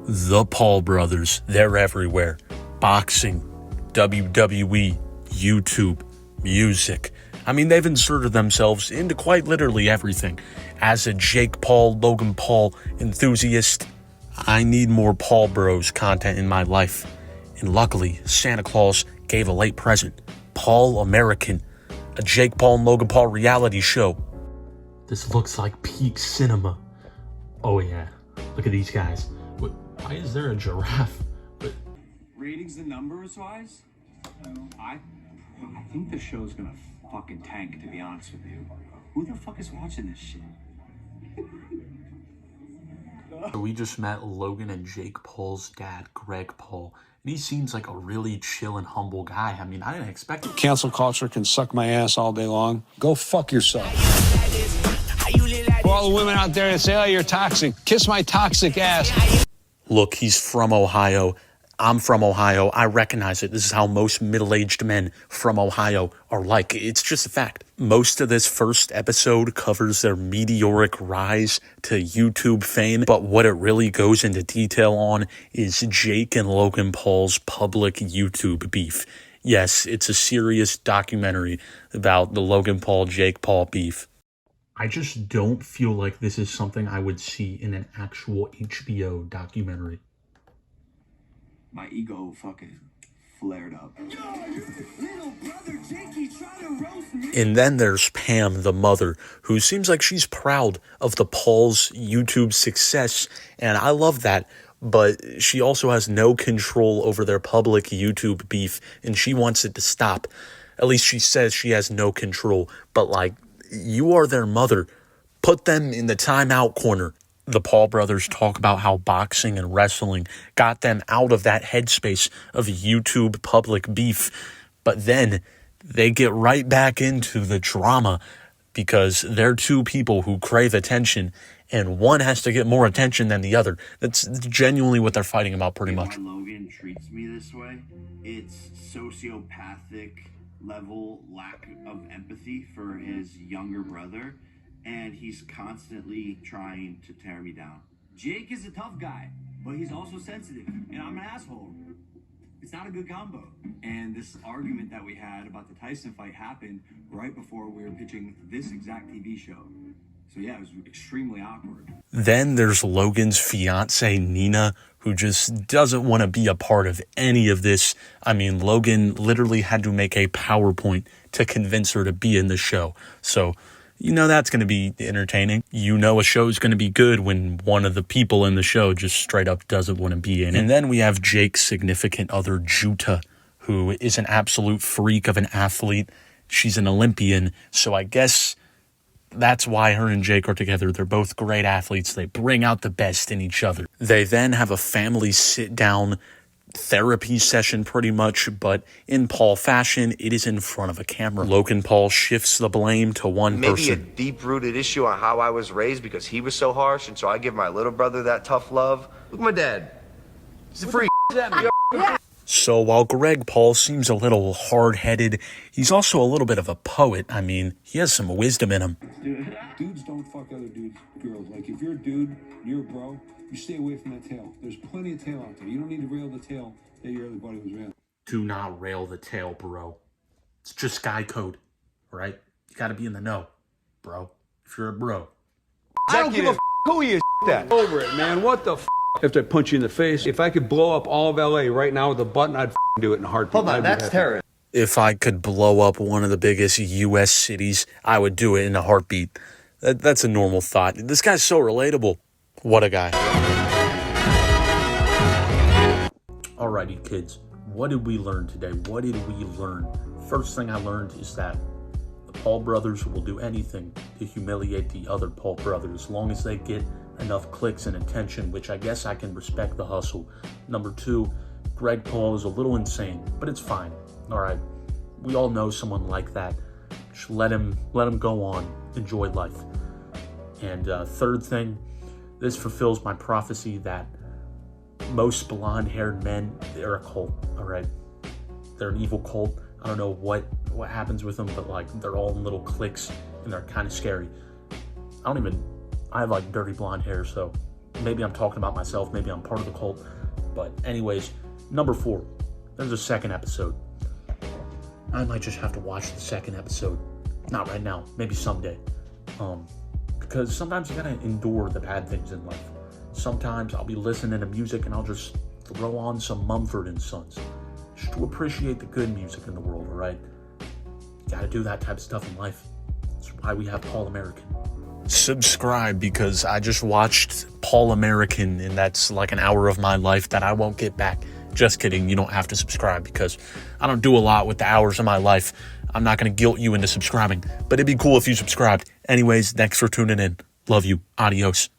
The Paul brothers, they're everywhere. Boxing, WWE, YouTube, music. I mean, they've inserted themselves into quite literally everything. As a Jake Paul, Logan Paul enthusiast, I need more Paul Bros content in my life. And luckily, Santa Claus gave a late present. Paul American, a Jake Paul and Logan Paul reality show. This looks like peak cinema. Oh yeah, look at these guys. Why is there a giraffe? Ratings and numbers wise, I think the show's gonna fucking tank, to be honest with you. Who the fuck is watching this shit? We just met Logan and Jake Paul's dad, Greg Paul. And he seems like a really chill and humble guy. I mean, I didn't expect it. Cancel culture can suck my ass all day long. Go fuck yourself. For all the women out there that say, oh, you're toxic, kiss my toxic ass. Look, he's from Ohio. I'm from Ohio. I recognize it. This is how most middle-aged men from Ohio are like. It's just a fact. Most of this first episode covers their meteoric rise to YouTube fame, but what it really goes into detail on is Jake and Logan Paul's public YouTube beef. Yes, it's a serious documentary about the Logan Paul, Jake Paul beef. I just don't feel like this is something I would see in an actual HBO documentary. My ego fucking flared up. And then there's Pam, the mother, who seems like she's proud of the Paul's YouTube success, and I love that, but she also has no control over their public YouTube beef, and she wants it to stop. At least she says she has no control, but like, you are their mother. Put them in the timeout corner. The Paul brothers talk about how boxing and wrestling got them out of that headspace of YouTube public beef. But then they get right back into the drama because they're two people who crave attention and one has to get more attention than the other. That's genuinely what they're fighting about pretty much. Why Logan treats me this way, it's sociopathic level lack of empathy for his younger brother, and he's constantly trying to tear me down. Jake is a tough guy, but he's also sensitive, and I'm an asshole. It's not a good combo. And this argument that we had about the Tyson fight happened right before we were pitching this exact TV show. So yeah, it was extremely awkward. Then there's Logan's fiance, Nenah, who just doesn't want to be a part of any of this. I mean, Logan literally had to make a PowerPoint to convince her to be in the show. So, you know that's going to be entertaining. You know a show's going to be good when one of the people in the show just straight up doesn't want to be in it. And then we have Jake's significant other, Juta, who is an absolute freak of an athlete. She's an Olympian, so I guess that's why her and Jake are together. They're both great athletes. They bring out the best in each other. They then have a family sit-down therapy session pretty much, but in Paul fashion, it is in front of a camera. Logan Paul shifts the blame to one person. Maybe a deep-rooted issue on how I was raised because he was so harsh, and so I give my little brother that tough love. Look at my dad. He's a freak. So while Greg Paul seems a little hard-headed, he's also a little bit of a poet. I mean, he has some wisdom in him. Dudes don't fuck other dudes' girls. Like, if you're a dude, you're a bro, you stay away from that tail. There's plenty of tail out there. You don't need to rail the tail that your other buddy was railing. Do not rail the tail, bro. It's just guy code, right? You gotta be in the know, bro. If you're a bro. I don't give a who he is. That. Over it, man. What the If I punch you in the face, if I could blow up all of LA right now with a button, I'd do it in a heartbeat. Hold on, that's terror. If I could blow up one of the biggest U.S. cities, I would do it in a heartbeat. That's a normal thought. This guy's so relatable. What a guy. Alrighty, kids. What did we learn today? What did we learn? First thing I learned is that the Paul brothers will do anything to humiliate the other Paul brothers as long as they get enough clicks and attention, which I guess I can respect the hustle. Number two, Greg Paul is a little insane, but it's fine. All right, we all know someone like that. Just let him go on, enjoy life. And third thing, this fulfills my prophecy that most blonde-haired men, they're a cult. All right, they're an evil cult. I don't know what happens with them, but like they're all in little cliques and they're kind of scary. I have like dirty blonde hair, so maybe I'm talking about myself. Maybe I'm part of the cult. But anyways, number 4, there's a second episode. I might just have to watch the second episode. Not right now, maybe someday. Because sometimes you gotta endure the bad things in life. Sometimes I'll be listening to music and I'll just throw on some Mumford and Sons. Just to appreciate the good music in the world, alright? Gotta do that type of stuff in life. That's why we have Paul American. Subscribe, because I just watched Paul American and that's like an hour of my life that I won't get back. Just kidding, you don't have to subscribe because I don't do a lot with the hours of my life. I'm not going to guilt you into subscribing, but it'd be cool if you subscribed. Anyways, thanks for tuning in. Love you. Adios.